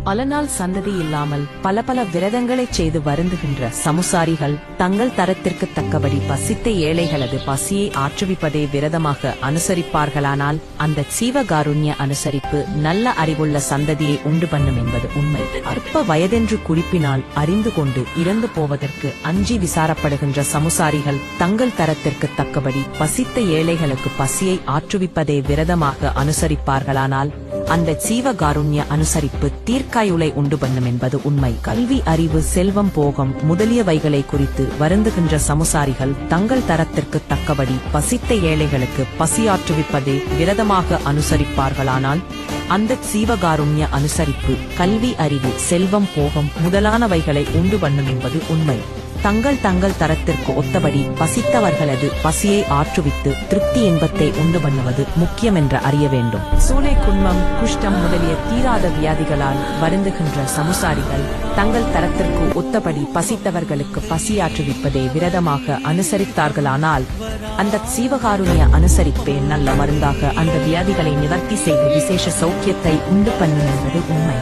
பல சந்ததி இல்லாமல் பல விரதங்களைச் செய்து வருந்துகின்ற சமுசாரிகள் தங்கள் தரத்திற்கு தக்கபடி பசித்த ஏழைகளது பசியை ஆற்றுவிப்பதே விரதமாக அனுசரிப்பார்களானால் அந்த சீவகாருண்ய அனுசரிப்பு நல்ல அறிவுள்ள சந்ததியை உண்டு பண்ணும் என்பது உண்மை. அற்ப வயதென்று குறிப்பினால் அறிந்து கொண்டு இறந்து போவதற்கு அஞ்சி விசாரப்படுகின்ற சமுசாரிகள் தங்கள் தரத்திற்கு தக்கபடி பசித்த ஏழைகளுக்கு பசியை ஆற்றுவிப்பதே விரதமாக அனுசரிப்பார்களானால் அந்த ஜீவகாருண்ய அனுசரிப்பு தீர்க்காயுளை உண்டு பண்ணும் என்பது உண்மை. கல்வி, அறிவு, செல்வம், போகம் முதலியவைகளை குறித்து வருந்துகின்ற சமுசாரிகள் தங்கள் தரத்திற்கு தக்கபடி பசித்த ஏழைகளுக்கு பசியாற்றுவிப்பதே விரதமாக அனுசரிப்பார்களானால் அந்த ஜீவகாருண்ய அனுசரிப்பு கல்வி, அறிவு, செல்வம், போகம் முதலானவைகளை உண்டு பண்ணும் என்பது உண்மை. தங்கள் தரத்திற்கு ஒத்தபடி பசித்தவர்களது பசியை ஆற்றுவித்து திருப்தி இன்பத்தை உண்டு பண்ணுவது முக்கியம் என்று அறிய வேண்டும். சூளை, குன்மம், குஷ்டம் முதலிய தீராத வியாதிகளால் வருந்துகின்ற சமுசாரிகள் தங்கள் தரத்திற்கு ஒத்தபடி பசித்தவர்களுக்கு பசியாற்றுவிப்பதே விரதமாக அனுசரித்தார்களானால் அந்த சீவகாருண்ய அனுசரிப்பே நல்ல மருந்தாக அந்த வியாதிகளை நிவர்த்தி செய்து விசேஷ சௌக்கியத்தை உண்டு பண்ணும் என்பது உண்மை.